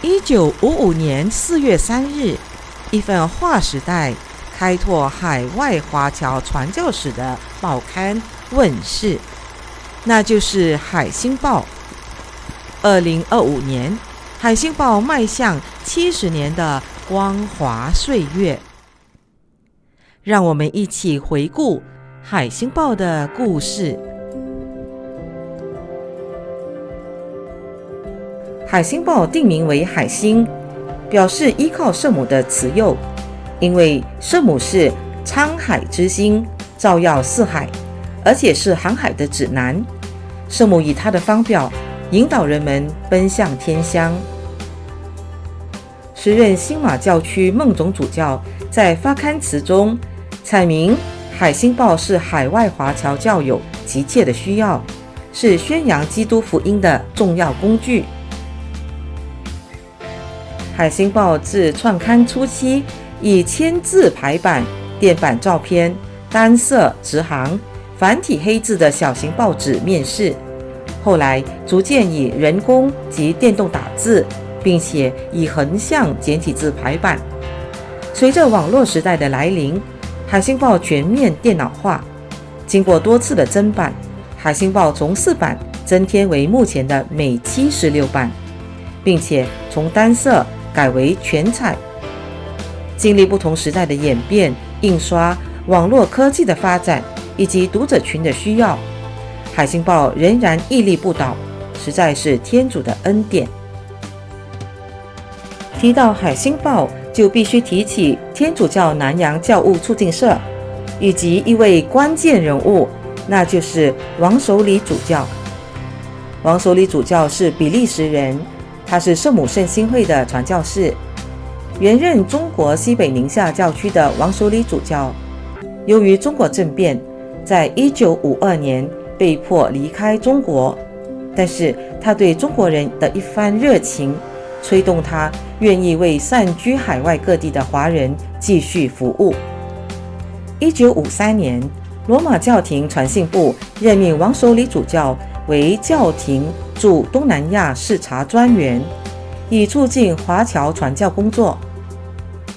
1955年4月3日，一份划时代开拓海外华侨传教史的报刊问世，那就是《海星报》。2025年，《海星报》迈向70年的光华岁月。让我们一起回顾《海星报》的故事。《海星报》定名为海星，表示依靠圣母的慈佑，因为圣母是沧海之星，照耀四海，而且是航海的指南。圣母以她的方表引导人们奔向天乡。时任新马教区孟总主教在发刊词中阐明，《海星报》是海外华侨教友急切的需要，是宣扬基督福音的重要工具。《海星报》自创刊初期以签字排版、电版照片、单色、直行、繁体黑字的小型报纸面世，后来逐渐以人工及电动打字，并且以横向简体字排版。随着网络时代的来临，《海星报》全面电脑化，经过多次的增版，《海星报》从4版增添为目前的每期16版，并且从单色改为全彩。经历不同时代的演变、印刷、网络科技的发展以及读者群的需要，《海星报》仍然屹立不倒，实在是天主的恩典。提到《海星报》，就必须提起天主教南洋教务促进社以及一位关键人物，那就是王守礼主教。王守礼主教是比利时人，他是圣母圣心会的传教士。原任中国西北宁夏教区的王守礼主教，由于中国政变，在1952年被迫离开中国，但是他对中国人的一番热情，催动他愿意为散居海外各地的华人继续服务。1953年，罗马教廷传信部任命王守礼主教为教廷驻东南亚视察专员，以促进华侨传教工作。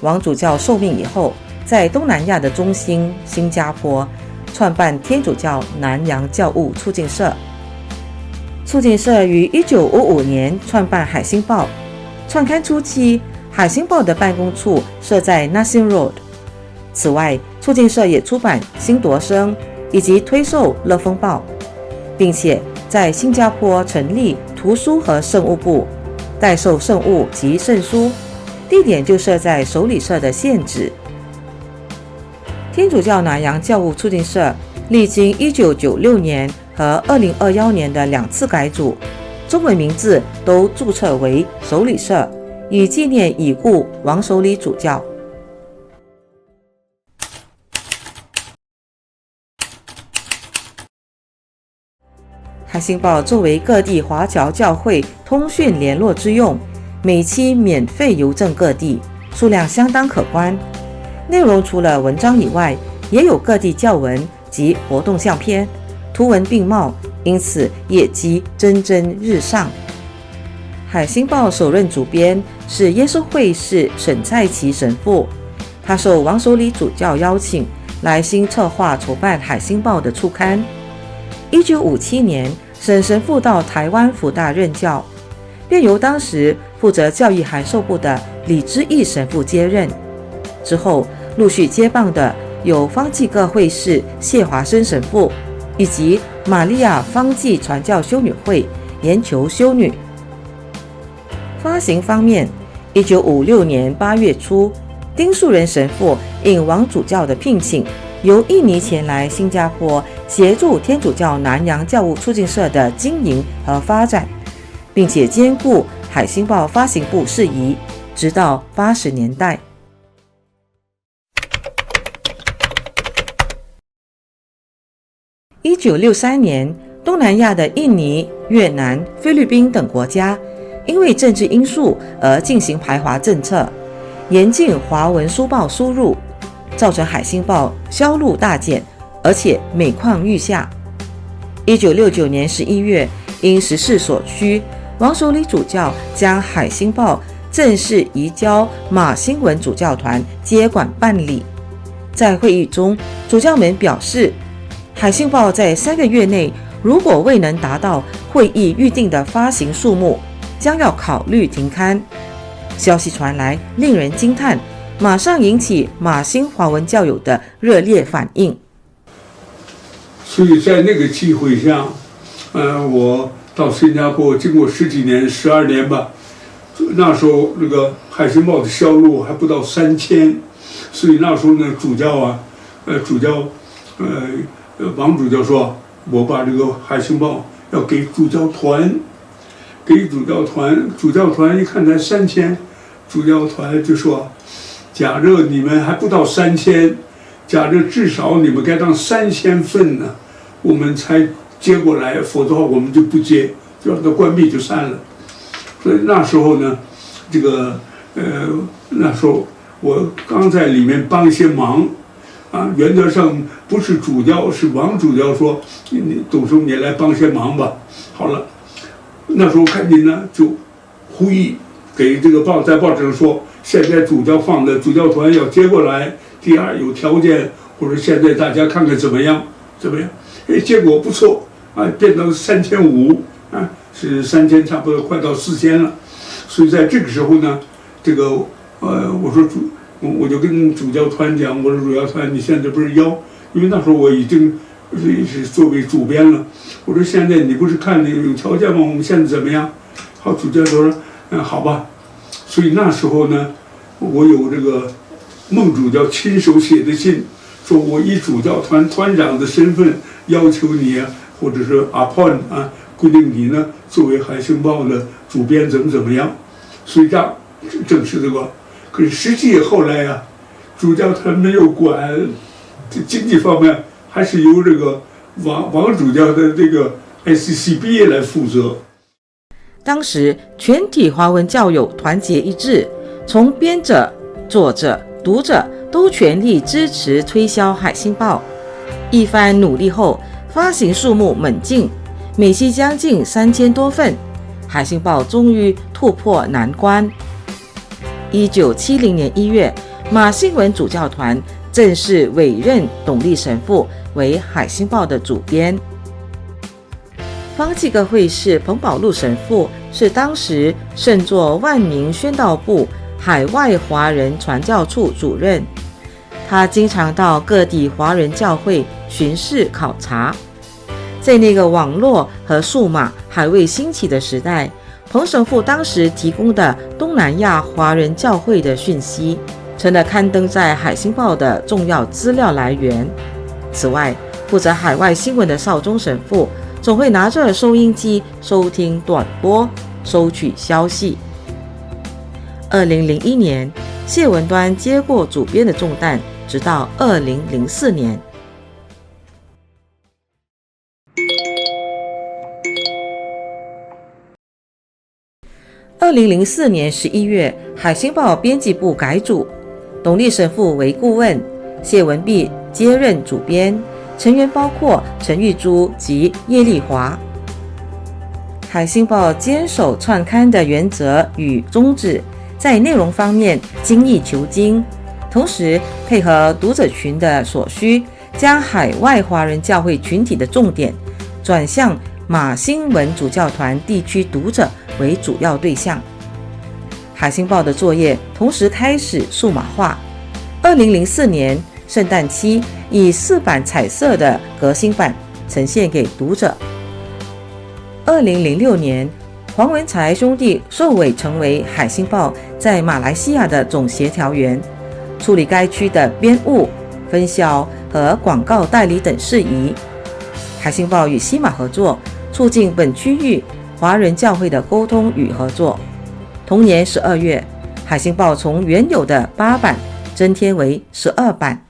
王主教受命以后，在东南亚的中心新加坡创办天主教南洋教务促进社。促进社于1955年创办《海星报》，创刊初期，《海星报》的办公处设在 Nassim Road。此外，促进社也出版《新铎生》以及推售《乐风报》，并且在新加坡成立图书和圣物部，代售圣物及圣书，地点就设在守礼社的现址。天主教南洋教务促进社历经1996年和2021年的2次改组，中文名字都注册为守礼社，以纪念已故王守礼主教。海星报作为各地华侨教会通讯联络之用，每期免费邮赠各地，数量相当可观。内容除了文章以外，也有各地教文及活动相片，图文并茂，因此业绩蒸蒸日上。海星报首任主编是耶稣会士沈蔡奇神父，他受王守礼主教邀请，来新策划筹办海星报的初刊。1957年，沈神父到台湾辅大任教，便由当时负责教义函授部的李之义神父接任。之后陆续接棒的有方济各会士谢华生神父，以及玛利亚方济传教修女会研求修女。发行方面，1956年8月初，丁树人神父应王主教的聘请，由印尼前来新加坡协助天主教南洋教务促进社的经营和发展，并且兼顾海星报发行部事宜，直到80年代。1963年，东南亚的印尼、越南、菲律宾等国家因为政治因素而进行排华政策，严禁华文书报输入，造成海星报销路大减，而且每况愈下。1969年11月，因时势所趋，王守礼主教将海星报正式移交马新文主教团接管办理。在会议中，主教们表示，海信报在3个月内如果未能达到会议预定的发行数目，将要考虑停刊。消息传来，令人惊叹，马上引起马新华文教友的热烈反应。所以在那个机会下，我到新加坡，经过10几年，12年吧，那时候那个海信报的销路还不到3000，所以那时候呢，王主教说，我把这个海信报要给主教团，主教团一看才3000，主教团就说，假设你们还不到3000，假设至少你们该当3000份呢，我们才接过来，否则的话我们就不接，就让它关闭就散了。所以那时候呢，那时候我刚在里面帮一些忙，原则上不是主教，是王主教说，董叔你来帮些忙吧。好了，那时候赶紧呢就呼吁给这个在报纸上说，现在主教放的主教团要接过来，第二有条件，或者现在大家看看怎么样？结果不错变成3500是3000，差不多快到4000了。所以在这个时候呢，我说我就跟主教团讲，我说主教团你现在不是因为那时候我已经是作为主编了，我说现在你不是看有条件吗？我们现在怎么样？好，主教说好吧。所以那时候呢，我有这个孟主教亲手写的信，说我以主教团团长的身份要求你或者是 appoint 规定你呢作为海信报的主编怎么样。所以这样正是这个。可是实际后来主教团没有管这经济方面，还是由这个王主教的这个 SCCB 来负责。当时全体华文教友团结一致，从编者、作者、读者都全力支持推销海信报。一番努力后，发行数目猛进，每期将近3000多份，海信报终于突破难关。1970年1月，马新文主教团正式委任董立神父为海信报的主编。方济各会士彭宝禄神父是当时圣座万民宣道部海外华人传教处主任，他经常到各地华人教会巡视考察。在那个网络和数码还未兴起的时代，彭神父当时提供的东南亚华人教会的讯息，成了刊登在海信报的重要资料来源。此外，负责海外新闻的少宗神父总会拿着收音机收听短波，收取消息。2001年，谢文端接过主编的重担，直到2004年。2004年11月，海信报编辑部改组，董立神父为顾问，谢文弼接任主编，成员包括陈玉珠及叶丽华。海信报坚守创刊的原则与宗旨，在内容方面精益求精，同时配合读者群的所需，将海外华人教会群体的重点转向马新文主教团地区读者为主要对象。海信报的作业同时开始数码化。2004年圣诞期，以4版彩色的革新版呈现给读者。2006年，黄文才兄弟受委成为海信报在马来西亚的总协调员，处理该区的编务、分销和广告代理等事宜。海信报与西马合作，促进本区域华人教会的沟通与合作。同年12月，海信报从原有的8版增添为12版。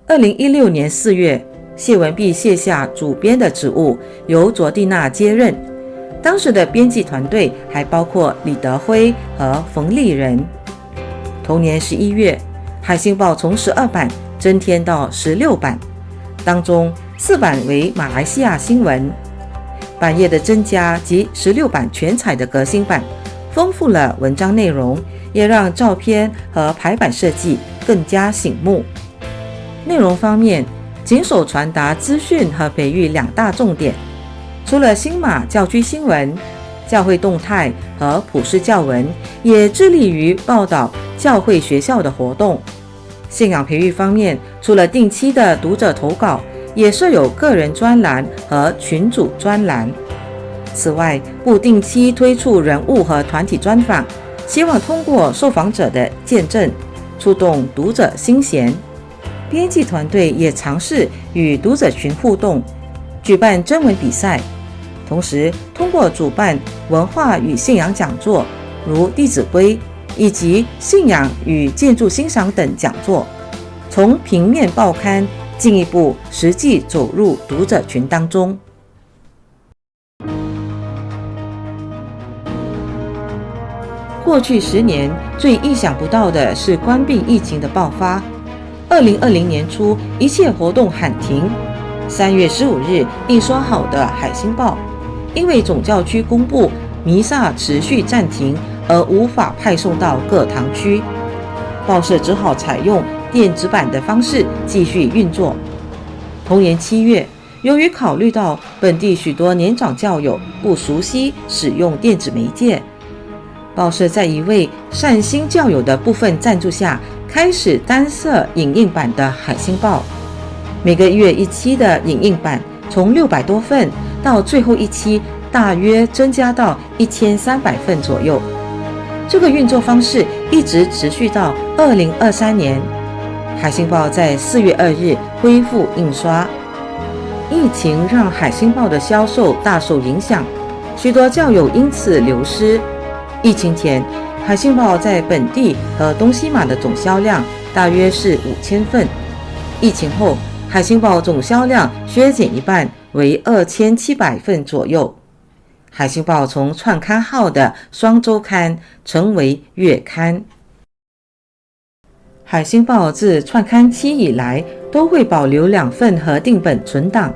2016年4月，谢文弼卸下主编的职务，由卓蒂娜接任。当时的编辑团队还包括李德辉和冯立人。同年11月，海信报从12版增添到16版，当中4版为马来西亚新闻。版页的增加及16版全彩的革新版，丰富了文章内容，也让照片和排版设计更加醒目。内容方面，谨守传达资讯和培育2大重点，除了新马教区新闻、教会动态和普世教文，也致力于报道教会学校的活动。信仰培育方面，除了定期的读者投稿，也设有个人专栏和群组专栏。此外，不定期推出人物和团体专访，希望通过受访者的见证，触动读者心弦。编辑团队也尝试与读者群互动，举办征文比赛，同时通过主办文化与信仰讲座，如《弟子规》以及信仰与建筑欣赏等讲座，从平面报刊进一步实际走入读者群当中。过去10年，最意想不到的是冠病疫情的爆发。2020年初，一切活动喊停。3月15日印刷好的《海星报》，因为总教区公布弥撒持续暂停，而无法派送到各堂区，报社只好采用电子版的方式继续运作。同年7月，由于考虑到本地许多年长教友不熟悉使用电子媒介，报社在一位善心教友的部分赞助下，开始单色影印版的《海星报》。每个月一期的影印版从600多份到最后一期大约增加到1300份左右。这个运作方式一直持续到2023年。海星报在4月2日恢复印刷。疫情让海星报的销售大受影响，许多教友因此流失。疫情前，海星报在本地和东西马的总销量大约是5000份。疫情后，海星报总销量削减一半，为2700份左右。海星报从创刊号的双周刊成为月刊。海星报自创刊期以来都会保留2份核定本存档，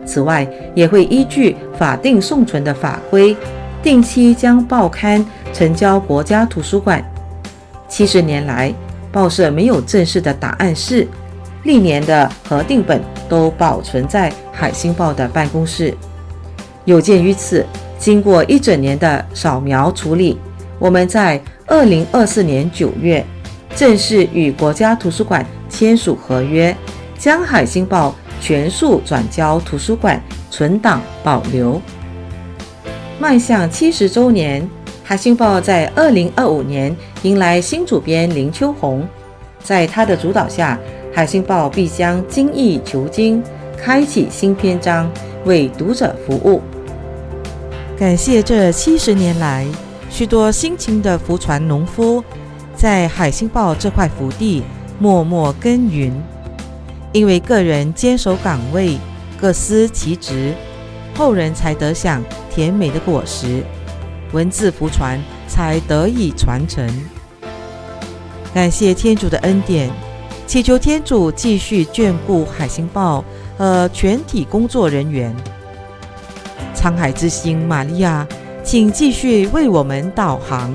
此外也会依据法定送存的法规，定期将报刊呈交国家图书馆。70年来，报社没有正式的档案室，历年的核定本都保存在海星报的办公室。有鉴于此，经过1整年的扫描处理，我们在2024年9月正式与国家图书馆签署合约，将海星报全数转交图书馆存档保留。迈向70周年，海星报在2025年迎来新主编林秋红，在他的主导下，海星报必将精益求精，开启新篇章，为读者服务。感谢这70年来许多辛勤的福传农夫，在海星报这块福地默默耕耘，因为个人坚守岗位，各司其职，后人才得享甜美的果实，文字福传才得以传承。感谢天主的恩典，祈求天主继续眷顾海星报和全体工作人员。沧海之星玛利亚，请继续为我们导航。